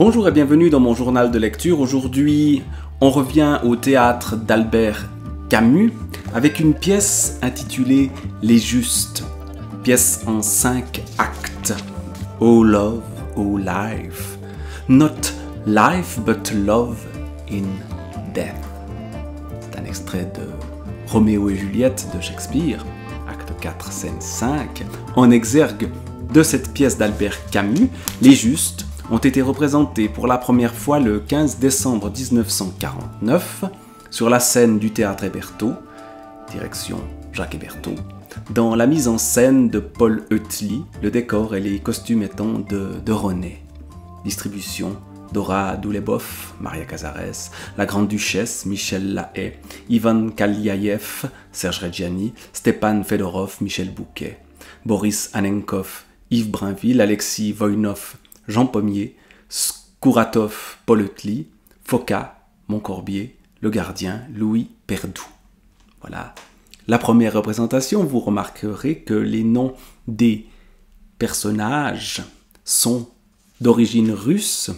Bonjour et bienvenue dans mon journal de lecture. Aujourd'hui, on revient au théâtre d'Albert Camus avec une pièce intitulée Les Justes, pièce en 5 actes. Oh love, oh life, not life but love in death. C'est un extrait de Roméo et Juliette de Shakespeare, acte 4, scène 5, en exergue de cette pièce d'Albert Camus, Les Justes ont été représentés pour la première fois le 15 décembre 1949 sur la scène du théâtre Hébertot, direction Jacques Hébertot, dans la mise en scène de Paul Oettli, le décor et les costumes étant de René. Distribution Dora Doulebov, Maria Cazares, la Grande-Duchesse, Michel Lahaye, Ivan Kaliaïev, Serge Reggiani, Stepan Fedorov, Michel Bouquet, Boris Annenkov, Yves Brinville, Alexis Voïnov, Jean Pommier, Skouratov, Paul Oettli, Foka, Moncorbier, Le Gardien, Louis Perdoux. Voilà la première représentation. Vous remarquerez que les noms des personnages sont d'origine russe.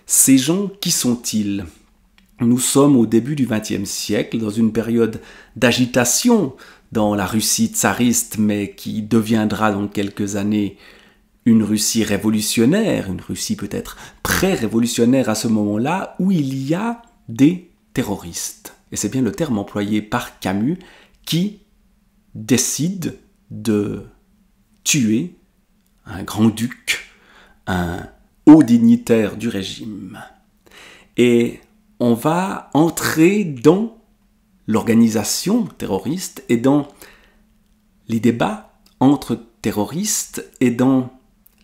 Ces gens, qui sont-ils ? Nous sommes au début du XXe siècle, dans une période d'agitation dans la Russie tsariste, mais qui deviendra dans quelques années une Russie révolutionnaire, une Russie peut-être pré-révolutionnaire à ce moment-là, où il y a des terroristes. Et c'est bien le terme employé par Camus qui décide de tuer un grand-duc, un haut dignitaire du régime. Et on va entrer dans l'organisation terroriste et dans les débats entre terroristes et dans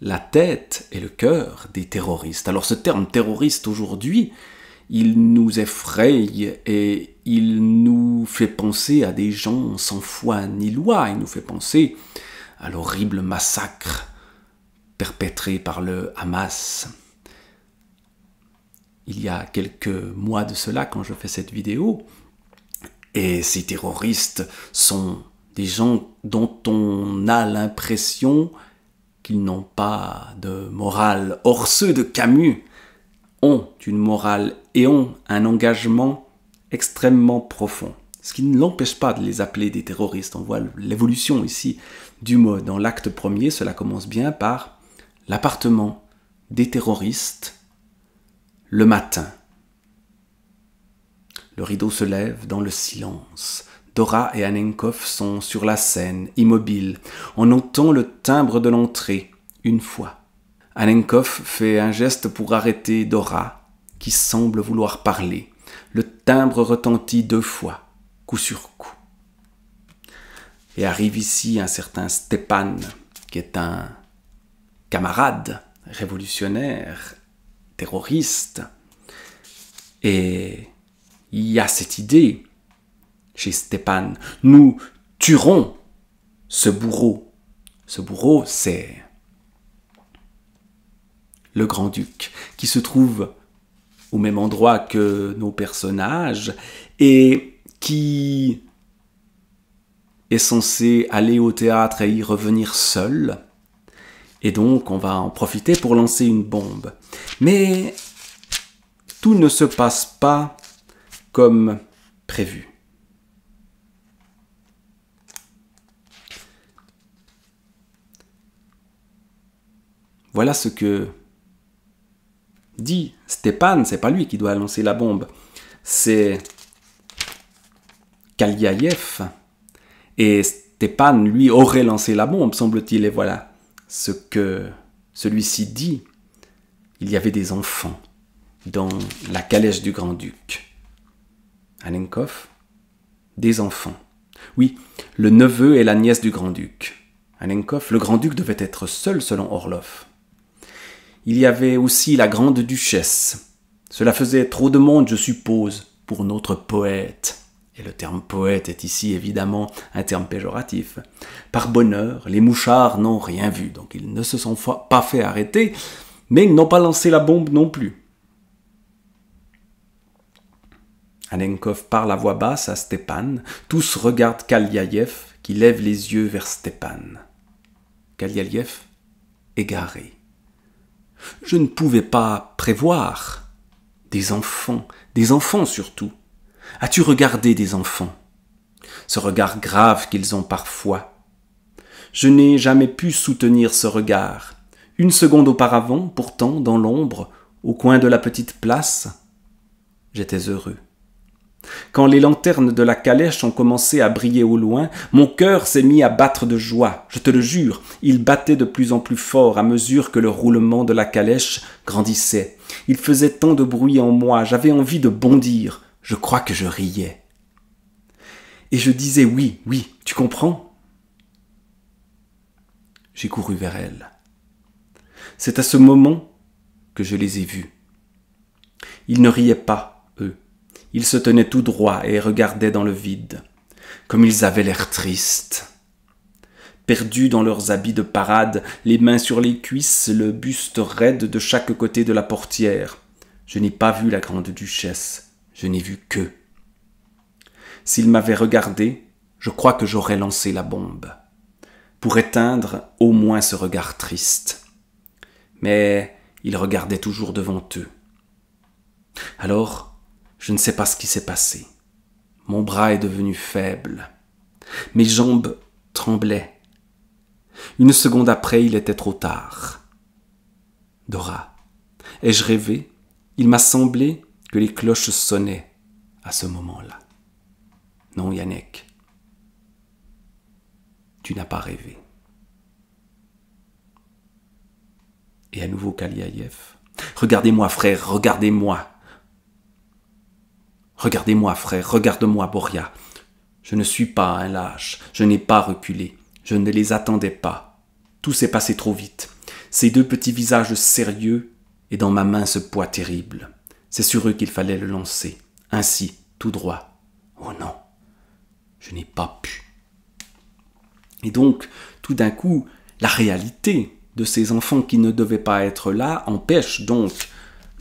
la tête et le cœur des terroristes. Alors ce terme terroriste aujourd'hui, il nous effraie et il nous fait penser à des gens sans foi ni loi. Il nous fait penser à l'horrible massacre perpétré par le Hamas. Il y a quelques mois de cela, quand je fais cette vidéo, et ces terroristes sont des gens dont on a l'impression qu'ils n'ont pas de morale. Or, ceux de Camus ont une morale et ont un engagement extrêmement profond. Ce qui ne l'empêche pas de les appeler des terroristes. On voit l'évolution ici du mot. Dans l'acte premier, cela commence bien par l'appartement des terroristes le matin. Le rideau se lève dans le silence. Dora et Annenkov sont sur la scène, immobiles. On entend le timbre de l'entrée, une fois. Annenkov fait un geste pour arrêter Dora, qui semble vouloir parler. Le timbre retentit 2 fois, coup sur coup. Et arrive ici un certain Stepan, qui est un camarade révolutionnaire, terroriste. Et il y a cette idée chez Stepan, nous tuerons ce bourreau. Ce bourreau, c'est le grand-duc, qui se trouve au même endroit que nos personnages et qui est censé aller au théâtre et y revenir seul. Et donc, on va en profiter pour lancer une bombe. Mais tout ne se passe pas comme prévu. Voilà ce que dit Stepan. C'est pas lui qui doit lancer la bombe, c'est Kaliaïev. Et Stepan, lui, aurait lancé la bombe, semble-t-il. Et voilà ce que celui-ci dit. Il y avait des enfants dans la calèche du grand-duc. Annenkov, des enfants. Oui, le neveu et la nièce du grand-duc. Annenkov, le grand-duc devait être seul selon Orlov. Il y avait aussi la grande-duchesse. Cela faisait trop de monde, je suppose, pour notre poète. Et le terme poète est ici évidemment un terme péjoratif. Par bonheur, les mouchards n'ont rien vu, donc ils ne se sont pas fait arrêter, mais ils n'ont pas lancé la bombe non plus. Annenkov parle à voix basse à Stepan. Tous regardent Kaliaïev, qui lève les yeux vers Stepan. Kaliaïev, égaré. Je ne pouvais pas prévoir des enfants surtout. As-tu regardé des enfants? Ce regard grave qu'ils ont parfois. Je n'ai jamais pu soutenir ce regard. Une seconde auparavant, pourtant, dans l'ombre, au coin de la petite place, j'étais heureux. Quand les lanternes de la calèche ont commencé à briller au loin, mon cœur s'est mis à battre de joie. Je te le jure, il battait de plus en plus fort à mesure que le roulement de la calèche grandissait. Il faisait tant de bruit en moi, j'avais envie de bondir. Je crois que je riais. Et je disais oui, tu comprends? J'ai couru vers elle. C'est à ce moment que je les ai vus. Ils ne riaient pas, eux. Ils se tenaient tout droit et regardaient dans le vide, comme ils avaient l'air tristes. Perdus dans leurs habits de parade, les mains sur les cuisses, le buste raide de chaque côté de la portière. Je n'ai pas vu la grande duchesse, je n'ai vu qu'eux. S'ils m'avaient regardé, je crois que j'aurais lancé la bombe, pour éteindre au moins ce regard triste. Mais ils regardaient toujours devant eux. Alors, je ne sais pas ce qui s'est passé. Mon bras est devenu faible. Mes jambes tremblaient. Une seconde après, il était trop tard. Dora, ai-je rêvé? Il m'a semblé que les cloches sonnaient à ce moment-là. Non, Yannick, tu n'as pas rêvé. Et à nouveau Kaliaïev. Regardez-moi, frère, regardez-moi. Regardez-moi, frère, regarde-moi, Boria. Je ne suis pas un lâche, je n'ai pas reculé, je ne les attendais pas. Tout s'est passé trop vite. Ces deux petits visages sérieux et dans ma main ce poids terrible. C'est sur eux qu'il fallait le lancer, ainsi, tout droit. Oh non, je n'ai pas pu. Et donc, tout d'un coup, la réalité de ces enfants qui ne devaient pas être là empêche donc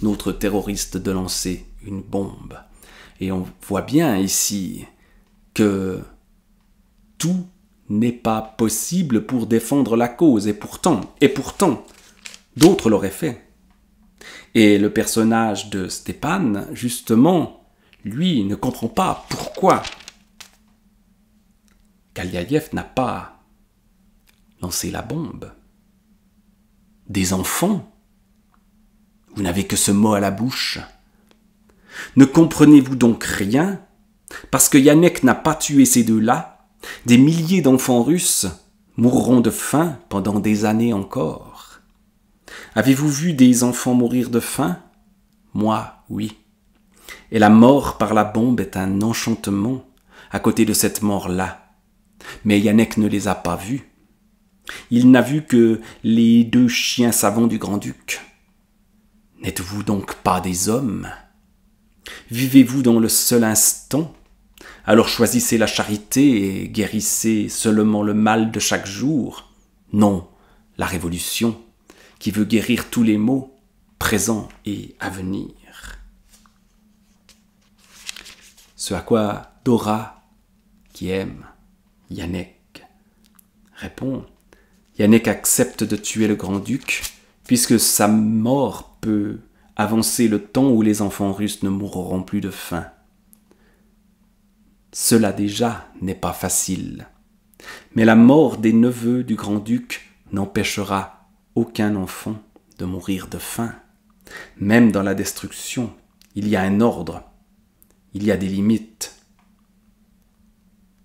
notre terroriste de lancer une bombe. Et on voit bien ici que tout n'est pas possible pour défendre la cause. Et pourtant, d'autres l'auraient fait. Et le personnage de Stepan, justement, lui, ne comprend pas pourquoi Kaliaïev n'a pas lancé la bombe. Des enfants? Vous n'avez que ce mot à la bouche. Ne comprenez-vous donc rien? Parce que Yannick n'a pas tué ces deux-là, des milliers d'enfants russes mourront de faim pendant des années encore. Avez-vous vu des enfants mourir de faim? Moi, oui. Et la mort par la bombe est un enchantement à côté de cette mort-là. Mais Yannick ne les a pas vus. Il n'a vu que les deux chiens savants du grand-duc. N'êtes-vous donc pas des hommes? Vivez-vous dans le seul instant? Alors choisissez la charité et guérissez seulement le mal de chaque jour. Non, la révolution, qui veut guérir tous les maux, présents et à venir. Ce à quoi Dora, qui aime Yannick, répond. Yannick accepte de tuer le grand-duc, puisque sa mort peut avancer le temps où les enfants russes ne mourront plus de faim. Cela déjà n'est pas facile. Mais la mort des neveux du grand-duc n'empêchera aucun enfant de mourir de faim. Même dans la destruction, il y a un ordre, il y a des limites.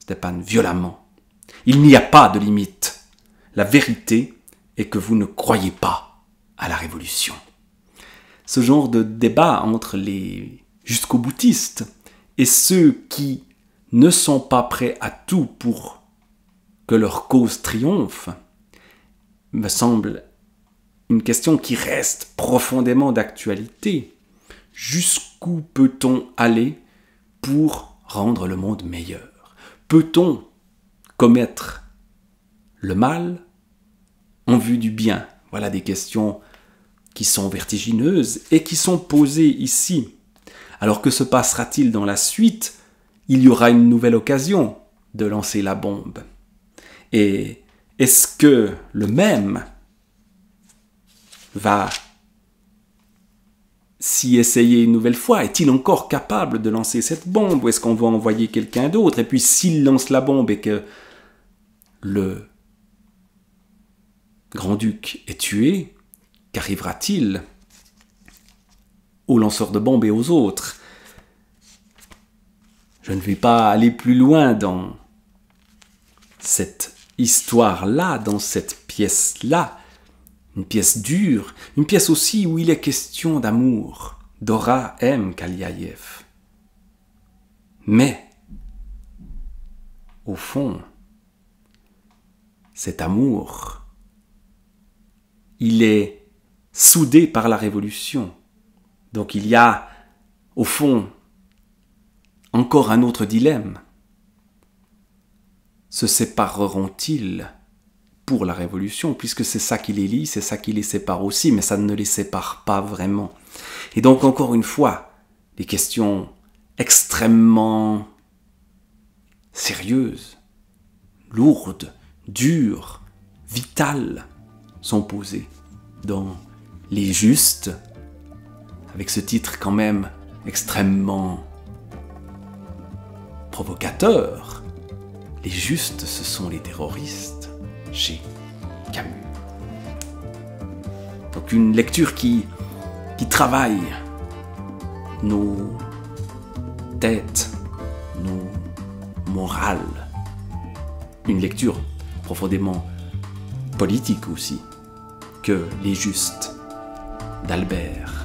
Stepan, violemment. Il n'y a pas de limite. La vérité est que vous ne croyez pas à la révolution. Ce genre de débat entre les jusqu'au boutistes et ceux qui ne sont pas prêts à tout pour que leur cause triomphe me semble une question qui reste profondément d'actualité. Jusqu'où peut-on aller pour rendre le monde meilleur? Peut-on commettre le mal en vue du bien? Voilà des questions qui sont vertigineuses et qui sont posées ici. Alors que se passera-t-il dans la suite? Il y aura une nouvelle occasion de lancer la bombe. Et est-ce que le même va s'y essayer une nouvelle fois? Est-il encore capable de lancer cette bombe ou est-ce qu'on va envoyer quelqu'un d'autre? Et puis s'il lance la bombe et que le grand-duc est tué, qu'arrivera-t-il aux lanceurs de bombes et aux autres? Je ne vais pas aller plus loin dans cette histoire-là, dans cette pièce-là. Une pièce dure, une pièce aussi où il est question d'amour. Dora aime Kaliaïev. Mais, au fond, cet amour, il est soudé par la révolution. Donc il y a, au fond, encore un autre dilemme. Se sépareront-ils pour la révolution, puisque c'est ça qui les lie, c'est ça qui les sépare aussi, mais ça ne les sépare pas vraiment. Et donc, encore une fois, des questions extrêmement sérieuses, lourdes, dures, vitales, sont posées dans Les Justes, avec ce titre quand même extrêmement provocateur. Les Justes, ce sont les terroristes, chez Camus. Donc une lecture qui travaille nos têtes, nos morales. Une lecture profondément politique aussi, que Les Justes d'Albert